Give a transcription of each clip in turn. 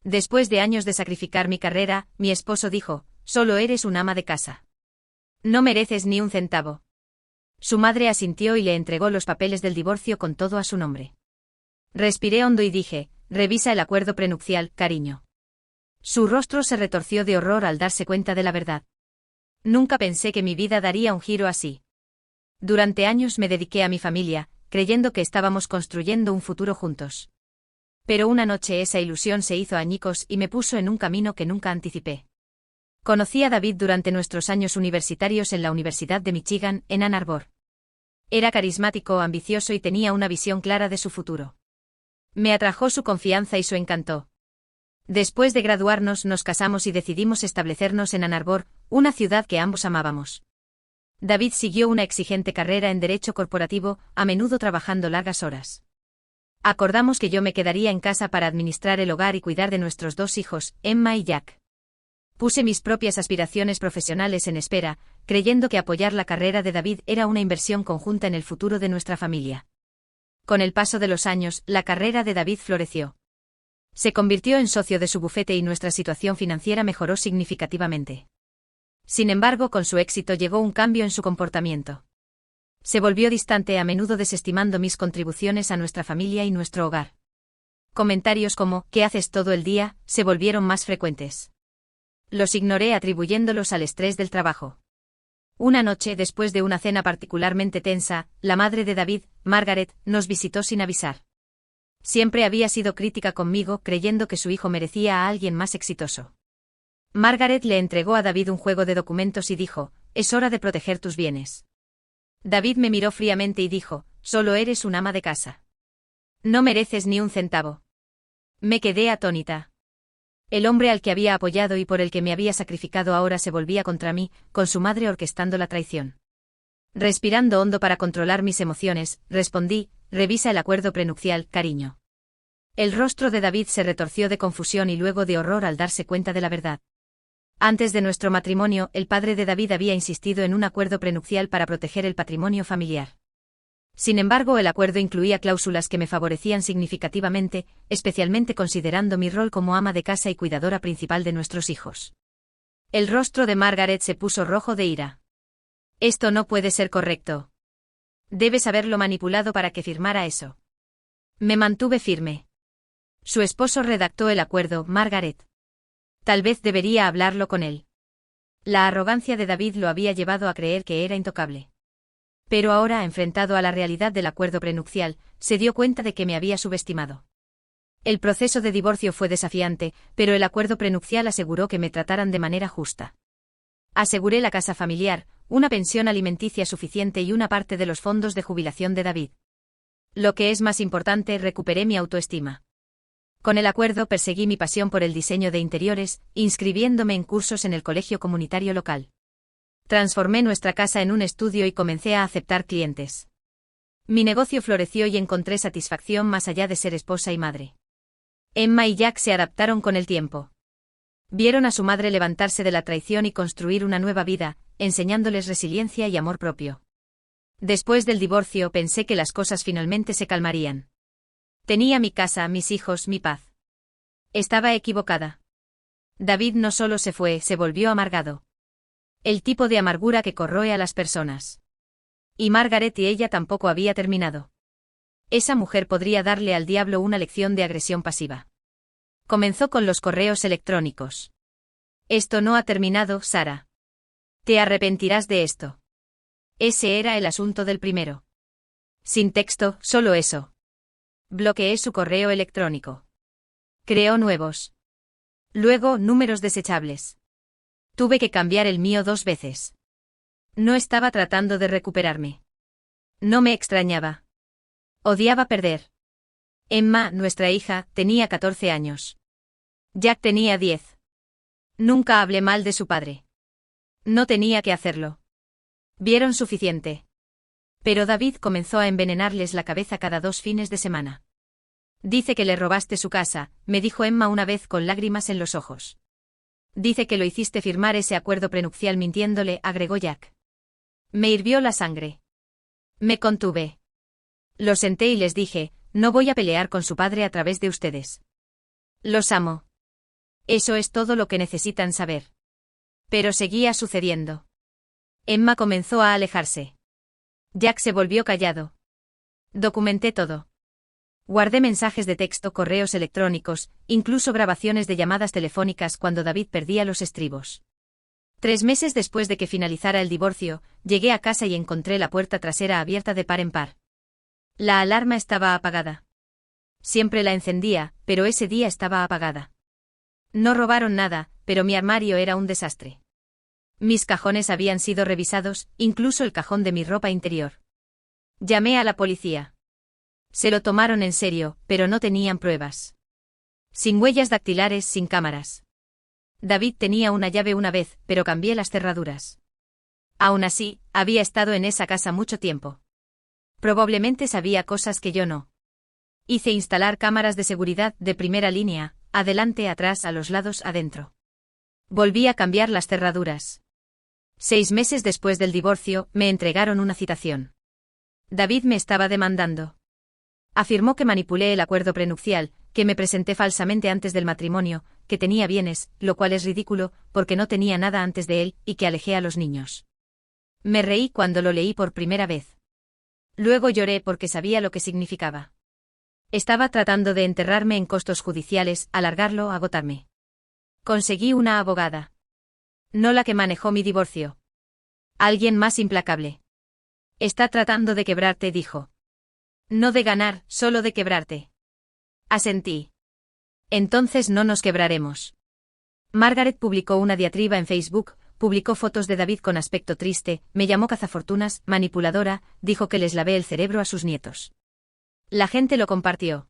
Después de años de sacrificar mi carrera, mi esposo dijo, solo eres un ama de casa. No mereces ni un centavo. Su madre asintió y le entregó los papeles del divorcio con todo a su nombre. Respiré hondo y dije, revisa el acuerdo prenupcial, cariño. Su rostro se retorció de horror al darse cuenta de la verdad. Nunca pensé que mi vida daría un giro así. Durante años me dediqué a mi familia, creyendo que estábamos construyendo un futuro juntos. Pero una noche esa ilusión se hizo añicos y me puso en un camino que nunca anticipé. Conocí a David durante nuestros años universitarios en la Universidad de Michigan, en Ann Arbor. Era carismático, ambicioso y tenía una visión clara de su futuro. Me atrajo su confianza y su encanto. Después de graduarnos nos casamos y decidimos establecernos en Ann Arbor, una ciudad que ambos amábamos. David siguió una exigente carrera en derecho corporativo, a menudo trabajando largas horas. Acordamos que yo me quedaría en casa para administrar el hogar y cuidar de nuestros 2 hijos, Emma y Jack. Puse mis propias aspiraciones profesionales en espera, creyendo que apoyar la carrera de David era una inversión conjunta en el futuro de nuestra familia. Con el paso de los años, la carrera de David floreció. Se convirtió en socio de su bufete y nuestra situación financiera mejoró significativamente. Sin embargo, con su éxito llegó un cambio en su comportamiento. Se volvió distante, a menudo desestimando mis contribuciones a nuestra familia y nuestro hogar. Comentarios como, ¿qué haces todo el día?, se volvieron más frecuentes. Los ignoré atribuyéndolos al estrés del trabajo. Una noche, después de una cena particularmente tensa, la madre de David, Margaret, nos visitó sin avisar. Siempre había sido crítica conmigo, creyendo que su hijo merecía a alguien más exitoso. Margaret le entregó a David un juego de documentos y dijo, es hora de proteger tus bienes. David me miró fríamente y dijo, solo eres un ama de casa. No mereces ni un centavo. Me quedé atónita. El hombre al que había apoyado y por el que me había sacrificado ahora se volvía contra mí, con su madre orquestando la traición. Respirando hondo para controlar mis emociones, respondí, revisa el acuerdo prenupcial, cariño. El rostro de David se retorció de confusión y luego de horror al darse cuenta de la verdad. Antes de nuestro matrimonio, el padre de David había insistido en un acuerdo prenupcial para proteger el patrimonio familiar. Sin embargo, el acuerdo incluía cláusulas que me favorecían significativamente, especialmente considerando mi rol como ama de casa y cuidadora principal de nuestros hijos. El rostro de Margaret se puso rojo de ira. Esto no puede ser correcto. Debes haberlo manipulado para que firmara eso. Me mantuve firme. Su esposo redactó el acuerdo, Margaret. Tal vez debería hablarlo con él. La arrogancia de David lo había llevado a creer que era intocable. Pero ahora, enfrentado a la realidad del acuerdo prenupcial, se dio cuenta de que me había subestimado. El proceso de divorcio fue desafiante, pero el acuerdo prenupcial aseguró que me trataran de manera justa. Aseguré la casa familiar, una pensión alimenticia suficiente y una parte de los fondos de jubilación de David. Lo que es más importante, recuperé mi autoestima. Con el acuerdo perseguí mi pasión por el diseño de interiores, inscribiéndome en cursos en el colegio comunitario local. Transformé nuestra casa en un estudio y comencé a aceptar clientes. Mi negocio floreció y encontré satisfacción más allá de ser esposa y madre. Emma y Jack se adaptaron con el tiempo. Vieron a su madre levantarse de la traición y construir una nueva vida, enseñándoles resiliencia y amor propio. Después del divorcio pensé que las cosas finalmente se calmarían. Tenía mi casa, mis hijos, mi paz. Estaba equivocada. David no solo se fue, se volvió amargado. El tipo de amargura que corroe a las personas. Y Margaret y ella tampoco había terminado. Esa mujer podría darle al diablo una lección de agresión pasiva. Comenzó con los correos electrónicos. Esto no ha terminado, Sara. Te arrepentirás de esto. Ese era el asunto del primero. Sin texto, solo eso. Bloqueé su correo electrónico. Creó nuevos. Luego, números desechables. Tuve que cambiar el mío 2 veces. No estaba tratando de recuperarme. No me extrañaba. Odiaba perder. Emma, nuestra hija, tenía 14 años. Jack tenía 10. Nunca hablé mal de su padre. No tenía que hacerlo. Vieron suficiente. Pero David comenzó a envenenarles la cabeza cada 2 fines de semana. Dice que le robaste su casa, me dijo Emma una vez con lágrimas en los ojos. Dice que lo hiciste firmar ese acuerdo prenupcial mintiéndole, agregó Jack. Me hirvió la sangre. Me contuve. Lo senté y les dije, no voy a pelear con su padre a través de ustedes. Los amo. Eso es todo lo que necesitan saber. Pero seguía sucediendo. Emma comenzó a alejarse. Jack se volvió callado. Documenté todo. Guardé mensajes de texto, correos electrónicos, incluso grabaciones de llamadas telefónicas cuando David perdía los estribos. 3 meses después de que finalizara el divorcio, llegué a casa y encontré la puerta trasera abierta de par en par. La alarma estaba apagada. Siempre la encendía, pero ese día estaba apagada. No robaron nada, pero mi armario era un desastre. Mis cajones habían sido revisados, incluso el cajón de mi ropa interior. Llamé a la policía. Se lo tomaron en serio, pero no tenían pruebas. Sin huellas dactilares, sin cámaras. David tenía una llave una vez, pero cambié las cerraduras. Aún así, había estado en esa casa mucho tiempo. Probablemente sabía cosas que yo no. Hice instalar cámaras de seguridad de primera línea, adelante, atrás, a los lados, adentro. Volví a cambiar las cerraduras. 6 meses después del divorcio, me entregaron una citación. David me estaba demandando. Afirmó que manipulé el acuerdo prenupcial, que me presenté falsamente antes del matrimonio, que tenía bienes, lo cual es ridículo, porque no tenía nada antes de él, y que alejé a los niños. Me reí cuando lo leí por primera vez. Luego lloré porque sabía lo que significaba. Estaba tratando de enterrarme en costos judiciales, alargarlo, agotarme. Conseguí una abogada. No la que manejó mi divorcio. Alguien más implacable. Está tratando de quebrarte, dijo. No de ganar, solo de quebrarte. Asentí. Entonces no nos quebraremos. Margaret publicó una diatriba en Facebook, publicó fotos de David con aspecto triste, me llamó cazafortunas, manipuladora, dijo que les lavé el cerebro a sus nietos. La gente lo compartió.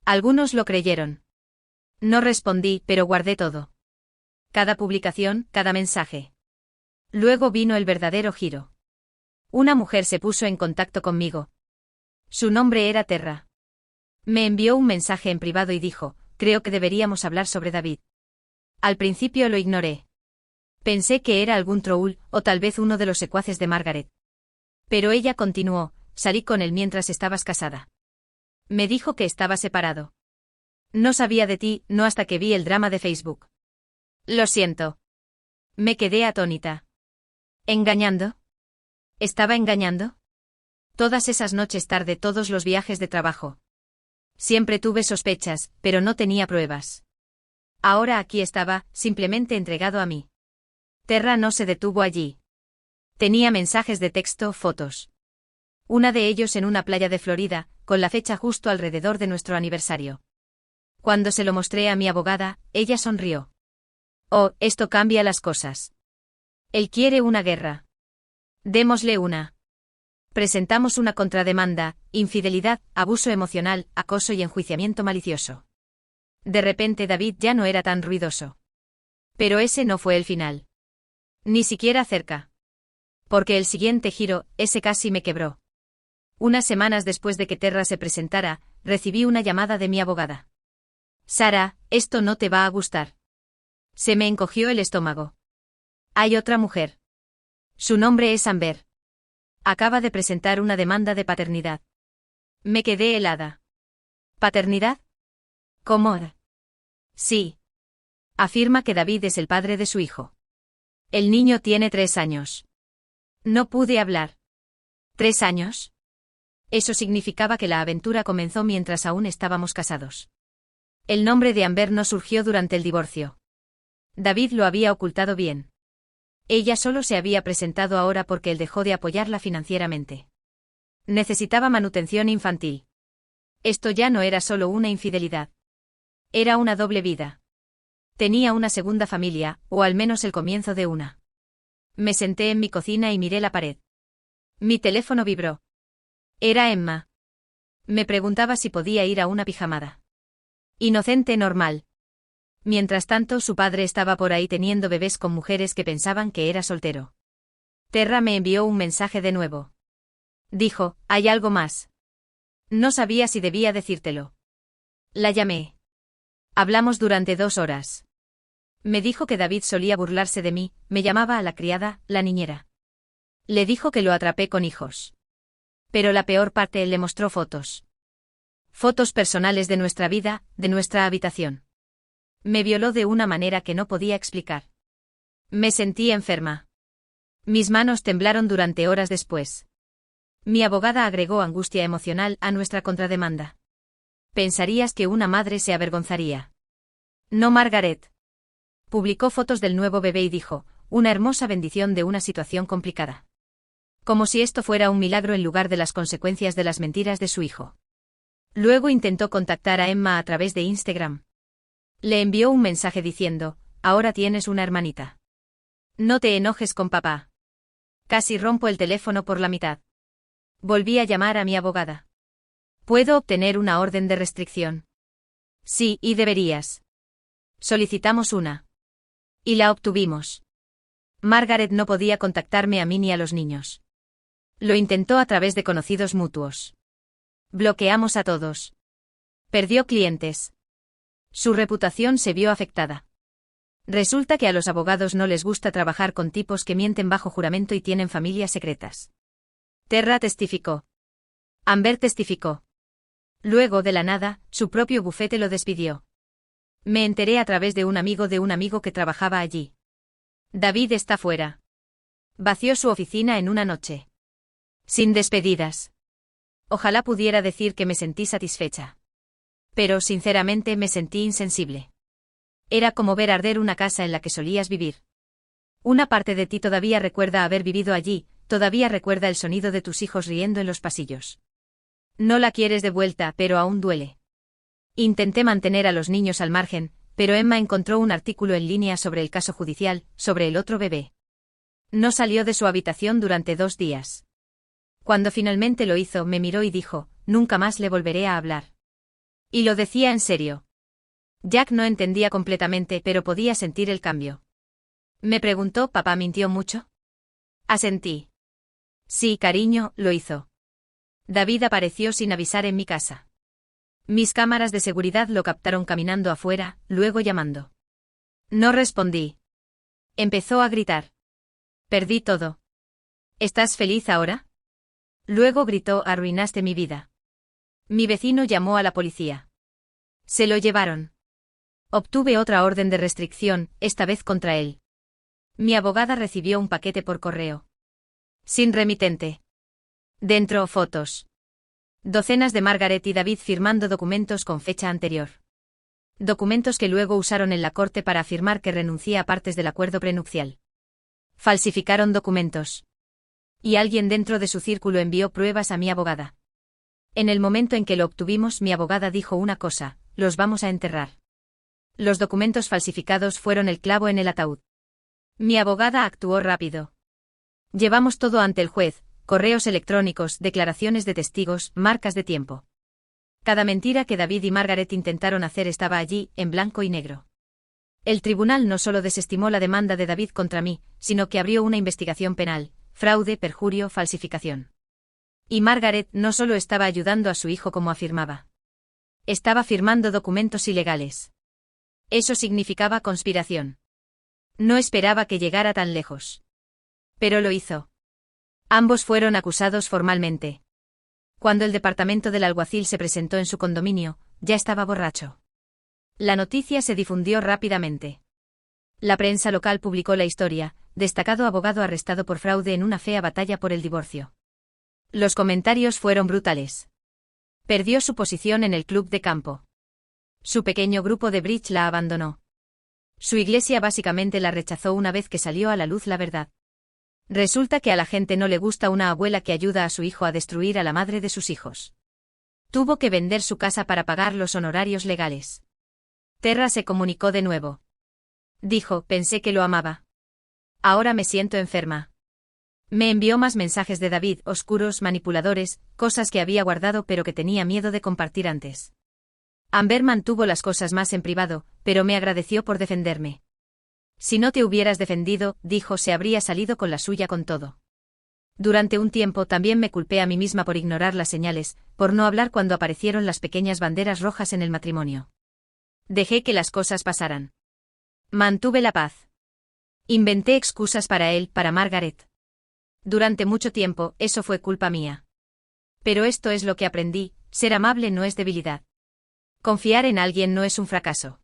Algunos lo creyeron. No respondí, pero guardé todo. Cada publicación, cada mensaje. Luego vino el verdadero giro. Una mujer se puso en contacto conmigo. Su nombre era Terra. Me envió un mensaje en privado y dijo, creo que deberíamos hablar sobre David. Al principio lo ignoré. Pensé que era algún troll, o tal vez uno de los secuaces de Margaret. Pero ella continuó, salí con él mientras estabas casada. Me dijo que estaba separado. No sabía de ti, no hasta que vi el drama de Facebook. Lo siento. Me quedé atónita. ¿Engañando? ¿Estaba engañando? Todas esas noches tarde, todos los viajes de trabajo. Siempre tuve sospechas, pero no tenía pruebas. Ahora aquí estaba, simplemente entregado a mí. Terra no se detuvo allí. Tenía mensajes de texto, fotos. Una de ellos en una playa de Florida, con la fecha justo alrededor de nuestro aniversario. Cuando se lo mostré a mi abogada, ella sonrió. Oh, esto cambia las cosas. Él quiere una guerra. Démosle una. Presentamos una contrademanda, infidelidad, abuso emocional, acoso y enjuiciamiento malicioso. De repente David ya no era tan ruidoso. Pero ese no fue el final. Ni siquiera cerca. Porque el siguiente giro, ese casi me quebró. Unas semanas después de que Terra se presentara, recibí una llamada de mi abogada. Sara, esto no te va a gustar. Se me encogió el estómago. Hay otra mujer. Su nombre es Amber. Acaba de presentar una demanda de paternidad. Me quedé helada. ¿Paternidad? ¿Cómo? Sí. Afirma que David es el padre de su hijo. El niño tiene 3 años. No pude hablar. ¿3 años? Eso significaba que la aventura comenzó mientras aún estábamos casados. El nombre de Amber no surgió durante el divorcio. David lo había ocultado bien. Ella solo se había presentado ahora porque él dejó de apoyarla financieramente. Necesitaba manutención infantil. Esto ya no era solo una infidelidad. Era una doble vida. Tenía una segunda familia, o al menos el comienzo de una. Me senté en mi cocina y miré la pared. Mi teléfono vibró. Era Emma. Me preguntaba si podía ir a una pijamada. Inocente normal. Mientras tanto, su padre estaba por ahí teniendo bebés con mujeres que pensaban que era soltero. Terra me envió un mensaje de nuevo. Dijo, ¿hay algo más? No sabía si debía decírtelo. La llamé. Hablamos durante 2 horas. Me dijo que David solía burlarse de mí, me llamaba a la criada, la niñera. Le dijo que lo atrapé con hijos. Pero la peor parte, él le mostró fotos. Fotos personales de nuestra vida, de nuestra habitación. Me violó de una manera que no podía explicar. Me sentí enferma. Mis manos temblaron durante horas después. Mi abogada agregó angustia emocional a nuestra contrademanda. Pensarías que una madre se avergonzaría. No, Margaret. Publicó fotos del nuevo bebé y dijo, una hermosa bendición de una situación complicada. Como si esto fuera un milagro en lugar de las consecuencias de las mentiras de su hijo. Luego intentó contactar a Emma a través de Instagram. Le envió un mensaje diciendo, ahora tienes una hermanita. No te enojes con papá. Casi rompo el teléfono por la mitad. Volví a llamar a mi abogada. ¿Puedo obtener una orden de restricción? Sí, y deberías. Solicitamos una. Y la obtuvimos. Margaret no podía contactarme a mí ni a los niños. Lo intentó a través de conocidos mutuos. Bloqueamos a todos. Perdió clientes. Su reputación se vio afectada. Resulta que a los abogados no les gusta trabajar con tipos que mienten bajo juramento y tienen familias secretas. Terra testificó. Amber testificó. Luego, de la nada, su propio bufete lo despidió. Me enteré a través de un amigo que trabajaba allí. David está fuera. Vació su oficina en una noche. Sin despedidas. Ojalá pudiera decir que me sentí satisfecha. Pero, sinceramente, me sentí insensible. Era como ver arder una casa en la que solías vivir. Una parte de ti todavía recuerda haber vivido allí, todavía recuerda el sonido de tus hijos riendo en los pasillos. No la quieres de vuelta, pero aún duele. Intenté mantener a los niños al margen, pero Emma encontró un artículo en línea sobre el caso judicial, sobre el otro bebé. No salió de su habitación durante 2 días. Cuando finalmente lo hizo, me miró y dijo, nunca más le volveré a hablar. Y lo decía en serio. Jack no entendía completamente, pero podía sentir el cambio. Me preguntó, ¿papá mintió mucho? Asentí. Sí, cariño, lo hizo. David apareció sin avisar en mi casa. Mis cámaras de seguridad lo captaron caminando afuera, luego llamando. No respondí. Empezó a gritar. Perdí todo. ¿Estás feliz ahora? Luego gritó, arruinaste mi vida. Mi vecino llamó a la policía. Se lo llevaron. Obtuve otra orden de restricción, esta vez contra él. Mi abogada recibió un paquete por correo. Sin remitente. Dentro, fotos. Docenas de Margaret y David firmando documentos con fecha anterior. Documentos que luego usaron en la corte para afirmar que renuncié a partes del acuerdo prenupcial. Falsificaron documentos. Y alguien dentro de su círculo envió pruebas a mi abogada. En el momento en que lo obtuvimos, mi abogada dijo una cosa, los vamos a enterrar. Los documentos falsificados fueron el clavo en el ataúd. Mi abogada actuó rápido. Llevamos todo ante el juez, correos electrónicos, declaraciones de testigos, marcas de tiempo. Cada mentira que David y Margaret intentaron hacer estaba allí, en blanco y negro. El tribunal no solo desestimó la demanda de David contra mí, sino que abrió una investigación penal, fraude, perjurio, falsificación. Y Margaret no solo estaba ayudando a su hijo como afirmaba. Estaba firmando documentos ilegales. Eso significaba conspiración. No esperaba que llegara tan lejos. Pero lo hizo. Ambos fueron acusados formalmente. Cuando el departamento del alguacil se presentó en su condominio, ya estaba borracho. La noticia se difundió rápidamente. La prensa local publicó la historia, destacado abogado arrestado por fraude en una fea batalla por el divorcio. Los comentarios fueron brutales. Perdió su posición en el club de campo. Su pequeño grupo de bridge la abandonó. Su iglesia básicamente la rechazó una vez que salió a la luz la verdad. Resulta que a la gente no le gusta una abuela que ayuda a su hijo a destruir a la madre de sus hijos. Tuvo que vender su casa para pagar los honorarios legales. Terra se comunicó de nuevo. Dijo, pensé que lo amaba. Ahora me siento enferma. Me envió más mensajes de David, oscuros, manipuladores, cosas que había guardado pero que tenía miedo de compartir antes. Amber mantuvo las cosas más en privado, pero me agradeció por defenderme. Si no te hubieras defendido, dijo, se habría salido con la suya con todo. Durante un tiempo también me culpé a mí misma por ignorar las señales, por no hablar cuando aparecieron las pequeñas banderas rojas en el matrimonio. Dejé que las cosas pasaran. Mantuve la paz. Inventé excusas para él, para Margaret. Durante mucho tiempo, eso fue culpa mía. Pero esto es lo que aprendí, ser amable no es debilidad. Confiar en alguien no es un fracaso.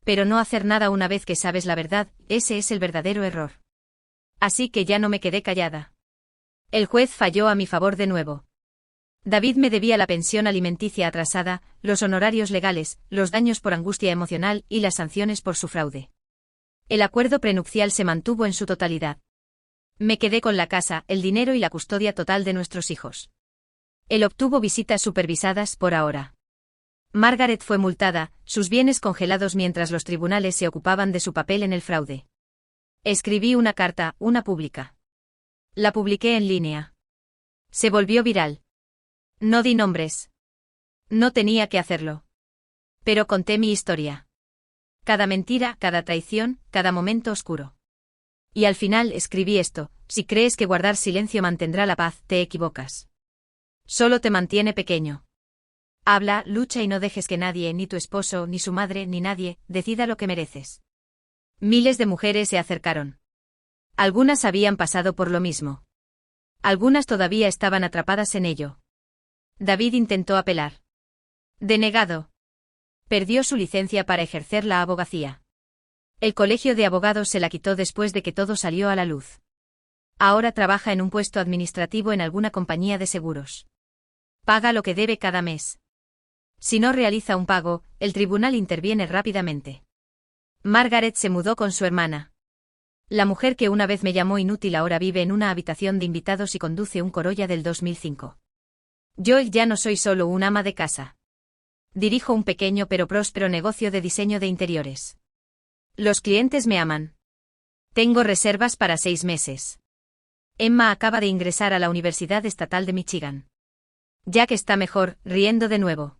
Pero no hacer nada una vez que sabes la verdad, ese es el verdadero error. Así que ya no me quedé callada. El juez falló a mi favor de nuevo. David me debía la pensión alimenticia atrasada, los honorarios legales, los daños por angustia emocional y las sanciones por su fraude. El acuerdo prenupcial se mantuvo en su totalidad. Me quedé con la casa, el dinero y la custodia total de nuestros hijos. Él obtuvo visitas supervisadas por ahora. Margaret fue multada, sus bienes congelados mientras los tribunales se ocupaban de su papel en el fraude. Escribí una carta, una pública. La publiqué en línea. Se volvió viral. No di nombres. No tenía que hacerlo. Pero conté mi historia. Cada mentira, cada traición, cada momento oscuro. Y al final escribí esto: si crees que guardar silencio mantendrá la paz, te equivocas. Solo te mantiene pequeño. Habla, lucha y no dejes que nadie, ni tu esposo, ni su madre, ni nadie, decida lo que mereces. Miles de mujeres se acercaron. Algunas habían pasado por lo mismo. Algunas todavía estaban atrapadas en ello. David intentó apelar. Denegado. Perdió su licencia para ejercer la abogacía. El colegio de abogados se la quitó después de que todo salió a la luz. Ahora trabaja en un puesto administrativo en alguna compañía de seguros. Paga lo que debe cada mes. Si no realiza un pago, el tribunal interviene rápidamente. Margaret se mudó con su hermana. La mujer que una vez me llamó inútil ahora vive en una habitación de invitados y conduce un Corolla del 2005. Yo ya no soy solo un ama de casa. Dirijo un pequeño pero próspero negocio de diseño de interiores. Los clientes me aman. Tengo reservas para 6 meses. Emma acaba de ingresar a la Universidad Estatal de Michigan. Jack está mejor, riendo de nuevo.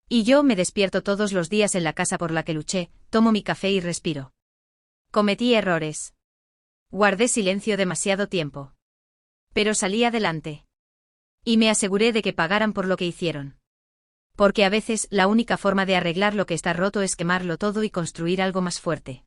Y yo me despierto todos los días en la casa por la que luché, tomo mi café y respiro. Cometí errores. Guardé silencio demasiado tiempo. Pero salí adelante. Y me aseguré de que pagaran por lo que hicieron. Porque a veces la única forma de arreglar lo que está roto es quemarlo todo y construir algo más fuerte.